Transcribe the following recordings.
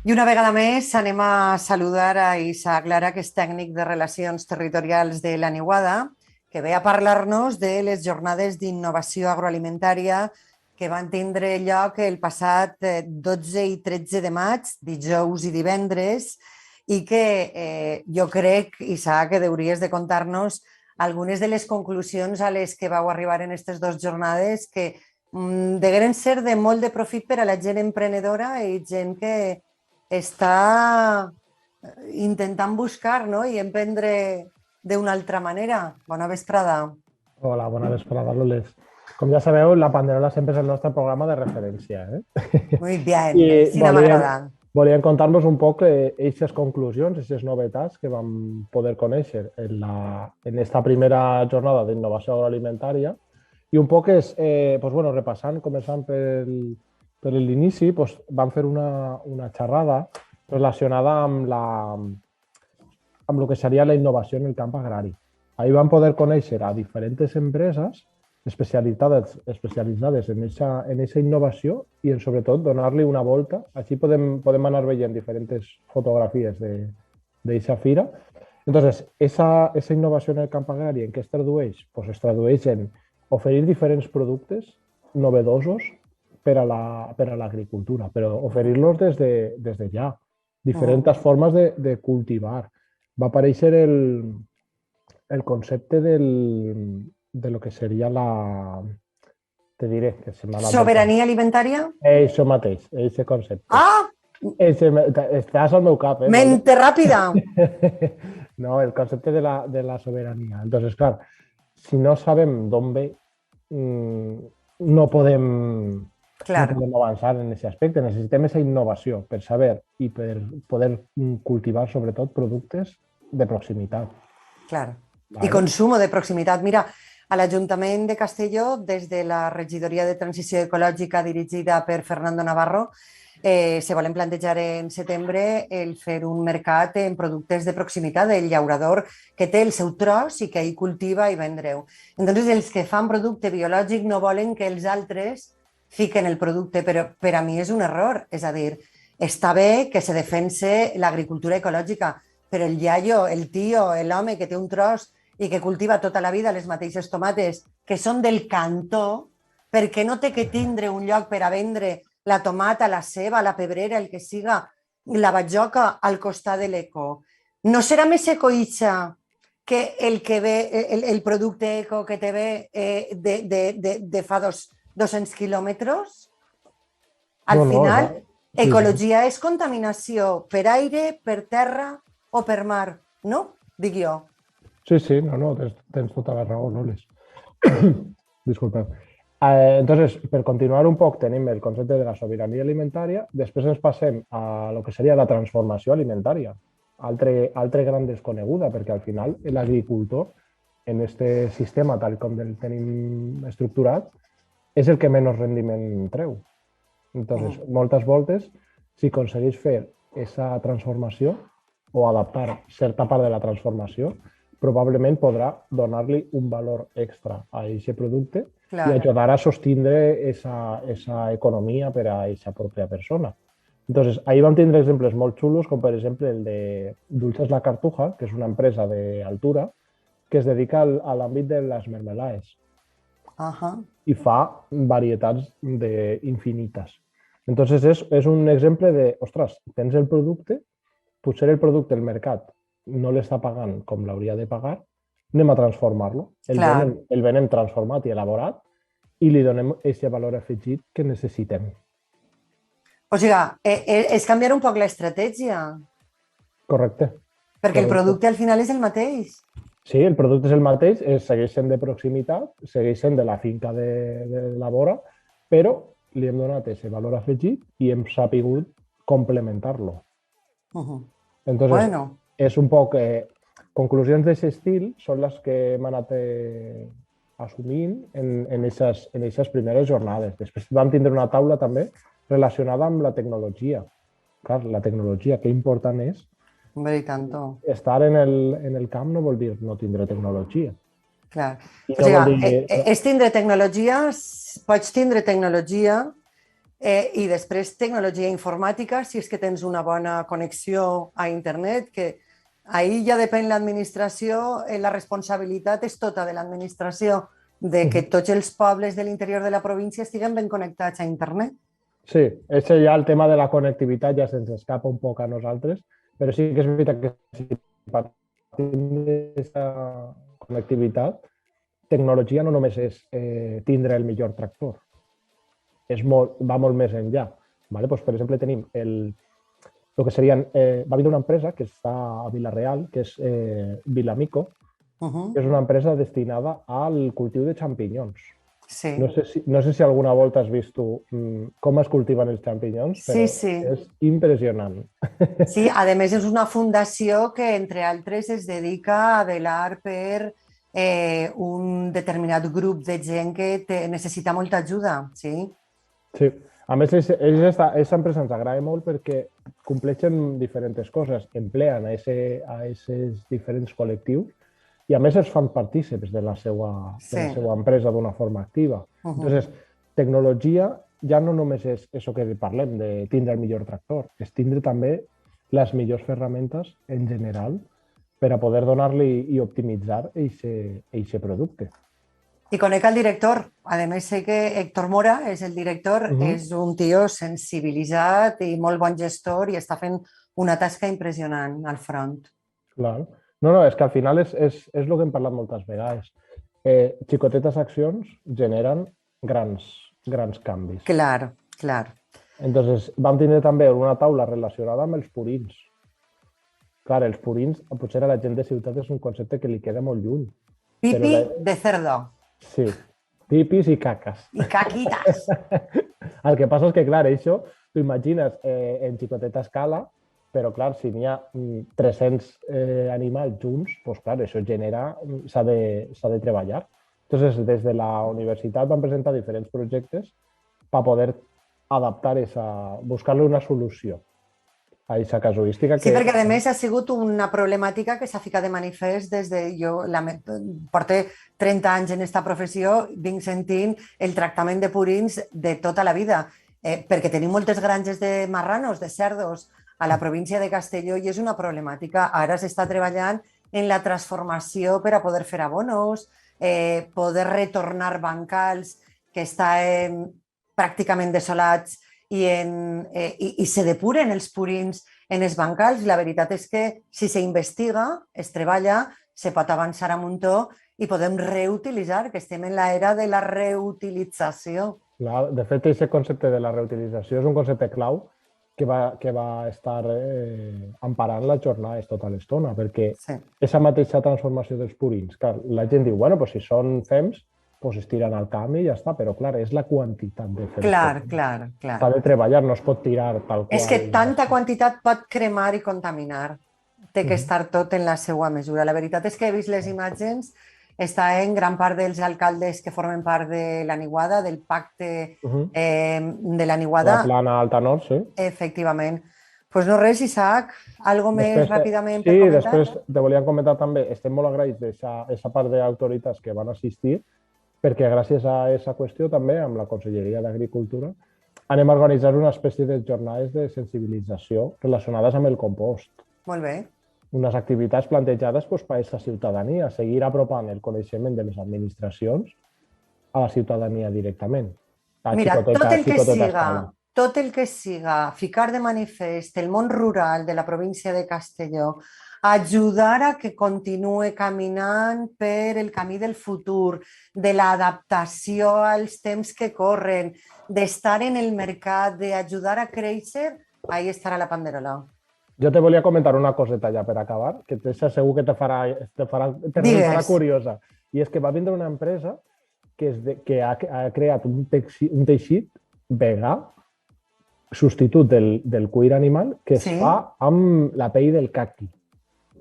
I una vegada més anem a saludar a Isaac Lara, que és tècnic de Relacions Territorials de la Niuada, que ve a parlar-nos de les jornades d'innovació agroalimentària que van tindre lloc el passat 12 i 13 de maig, dijous i divendres, i que jo crec, Isaac, que hauries de contar-nos algunes de les conclusions a les que vau arribar en aquestes dues jornades que degueren ser de molt de profit per a la gent emprenedora i gent que està intentant buscar, no? I emprendre d'una altra manera. Bona vesprada. Hola, bona vesprada, Loles. Com ja sabeu, la Panderola sempre és el nostre programa de referència. Muy bien, I sí, m'ha agradat. volíem contar-vos un poc aquestes conclusions, aquestes novetats que vam poder conèixer en esta primera jornada d'innovació agroalimentària i un poc és, repassant, començant per l'inici, vam fer una xerrada relacionada amb el que seria la innovació en el camp agrari. Ahí vam poder conèixer a diferents empreses especialitzades en aquesta innovació i, sobretot, donar-li una volta. Així podem anar veient diferents fotografies d'aquesta fira. Entonces, esa innovació en el camp agrari, en què es tradueix? Pues es tradueix en oferir diferents productes novedosos per a l'agricultura, però oferir-los des de ja. Diferents formes de cultivar. Va aparèixer el concepte de lo que seria te diré, que se m'ha anat... Sobirania alimentària? Això mateix, aquest concepte. Ah! Estàs al meu cap, Mente ràpida! No, el concepte de la sobirania. Entonces, clar, si no sabem d'on ve, no podem avançar en aquest aspecte. Necessitem aquesta innovació per saber i per poder cultivar, sobretot, productes de proximitat. Clar. I consum de proximitat. Mira, a l'Ajuntament de Castelló, des de la Regidoria de Transició Ecològica dirigida per Fernando Navarro, se volen plantejar en setembre el fer un mercat en productes de proximitat del llaurador que té el seu tros i que ell cultiva i vendreu. Entonces, els que fan producte biològic no volen que els altres fiquen el producte, però per a mi és un error. És a dir, està bé que se defense l'agricultura ecològica, però el iaio, el tio, l'home que té un tros i que cultiva tota la vida les mateixes tomates que són del cantó, perquè no té que tindre un lloc per a vendre la tomata, la ceba, la pebrera, el que siga, la batjoca al costat de l'eco. No serà més ecoixa que el producte eco que te ve de fa 200 quilòmetres? Al final, ecologia és contaminació per aire, per terra o per mar, no? Dic jo. Sí, no, tens tota la raó, Loles. Disculpeu. Entonces, per continuar un poc, tenim el concepte de la sobirania alimentària, després ens passem a lo que seria la transformació alimentària, altre gran desconeguda, perquè al final l'agricultor, en aquest sistema tal com el tenim estructurat, és el que menys rendiment treu. Entonces, moltes voltes, si aconsegueix fer aquesta transformació o adaptar certa part de la transformació, probablement podrà donar-li un valor extra a aquest producte i ajudar a sostindre esa economia per a aquesta pròpia persona. Entonces, ahí vam tindre exemples molt xulos, com per exemple el de Dulces La Cartuja, que és una empresa d'Altura que es dedica a l'àmbit de les mermelades i fa varietats infinites. Entonces, és un exemple de, ostres, tens el producte, potser el producte, el mercat, no l'està pagant com l'hauria de pagar, anem a transformar-lo. El venem transformat i elaborat i li donem aquest valor afegit que necessitem. O sigui, és canviar un poc l'estratègia. Correcte. Perquè el producte al final és el mateix. Sí, el producte és el mateix, segueix sent de proximitat, segueix sent de la finca de la vora, però li hem donat aquest valor afegit i hem sapigut complementar-lo. Entonces, és un poc... Conclusions d'aquest estil són les que hem anat assumint en aquestes primeres jornades. Després vam tindre una taula també relacionada amb la tecnologia. Clar, la tecnologia, que important és. Estar en el camp no vol dir no tindre tecnologia. Clar. O sigui, és tindre tecnologia, pots tindre tecnologia I després tecnologia informàtica, si és que tens una bona connexió a internet, que ahir ja depèn l'administració, la responsabilitat és tota de l'administració, de que tots els pobles de l'interior de la província estiguen ben connectats a internet. Sí, ese ja el tema de la connectivitat ja se'ns escapa un poc a nosaltres, però sí que és veritat que si partim d'aquesta connectivitat, tecnologia no només és tindre el millor tractor, va molt més enllà. Vale? Pues, per exemple, tenim el que serien... va vindre una empresa que està a Vila-real, que és Vilamico, que és una empresa destinada al cultiu de xampinyons. Sí. No sé si alguna volta has vist tu com es cultiven els xampinyons, però és impressionant. Sí, a més és una fundació que, entre altres, es dedica a velar per un determinat grup de gent que necessita molta ajuda, sí? Sí, a més, aquesta empresa ens agrada molt perquè compleixen diferents coses, empleen a aquests diferents col·lectius i a més es fan partícips de la seva empresa d'una forma activa. Entonces, tecnologia ja no només és això que parlem de tindre el millor tractor, és tindre també les millors ferramentes en general per a poder donar-li i optimitzar aquest producte. I conec el director. A més, sé que Héctor Mora és el director, és un tio sensibilitzat i molt bon gestor i està fent una tasca impressionant al front. Clar. No, és que al final és el que hem parlat moltes vegades. Xicotetes accions generen grans canvis. Clar. Entonces, vam tindre també una taula relacionada amb els purins. Clar, els purins, potser a la gent de ciutat és un concepte que li queda molt lluny. Pipi de cerdo. Sí, pipis i caques. I caquitas. El que passa és que, clar, això t'ho imagines en xicoteta escala, però, clar, si n'hi ha 300 animals junts, doncs, clar, això s'ha de treballar. Entonces, des de la universitat vam presentar diferents projectes per poder adaptar buscar-li una solució a aquesta casuística. Sí, perquè a més ha sigut una problemàtica que s'ha ficat de manifest des de... Jo porto 30 anys en aquesta professió, vinc sentint el tractament de purins de tota la vida, perquè tenim moltes granges de marranos, de cerdos, a la província de Castelló i és una problemàtica. Ara s'està treballant en la transformació per a poder fer abonos, poder retornar bancals que estan pràcticament desolats i se depuren els purins en els bancals. La veritat és que si s'investiga, es treballa, se pot avançar a muntó i podem reutilitzar, que estem en l'era de la reutilització. De fet, aquest concepte de la reutilització és un concepte clau que va estar emparant les jornades tota l'estona, perquè aquesta mateixa transformació dels purins, clar, la gent diu, bueno, si són fems, es tiren al camp i ja està, però clar, és la quantitat de fems. Clar. S'ha de treballar, no es pot tirar tal qual. És que tanta quantitat pot cremar i contaminar. Té que estar tot en la seva mesura. La veritat és que he vist les imatges, està en gran part dels alcaldes que formen part de la Niuada, del pacte de la Niuada. La plana Alta Nord, sí. Efectivament. Doncs no res, Isaac, algo més ràpidament per comentar? Sí, després te volíem comentar també, estem molt agraïts d'aquesta part d'autoritats que van assistir, perquè gràcies a aquesta qüestió també, amb la Conselleria d'Agricultura, anem a organitzar una espècie de jornades de sensibilització relacionades amb el compost. Molt bé. Unes activitats plantejades per a aquesta ciutadania, seguir apropant el coneixement de les administracions a la ciutadania directament. Mira, tot el que siga ficar de manifest el món rural de la província de Castelló, ajudar a que continue caminant per el camí del futur, de l'adaptació als temps que corren, d'estar en el mercat, d'ajudar a créixer, ahí estarà la panderola. Jo te volia comentar una coseta ja per acabar, que segur que te farà curiosa. I és que va vindre una empresa que ha creat un teixit vegà, substitut del cuir animal, que es fa amb la pell del caqui.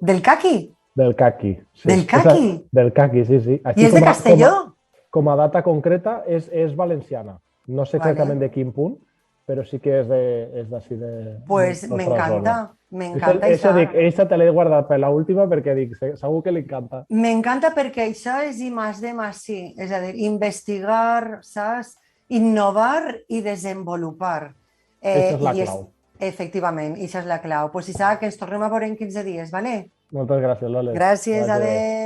Del caqui? Del caqui. Del caqui? Del caqui, sí. I és de Castelló? Com a data concreta és valenciana. No sé exactament de quin punt, però sí que és d'ací de... Pues m'encanta, m'encanta. Eixa te l'he guardat per l'última perquè dic, segur que li encanta. M'encanta perquè això és I+D+I, és a dir, investigar, saps? innovar i desenvolupar. Aquesta és la clau. Efectivament, i això és la clau. Pues Isaac, ens tornem a veure en 15 dies, ¿vale? Moltes gràcies, Loles. Gràcies, Vagi bé. adeu.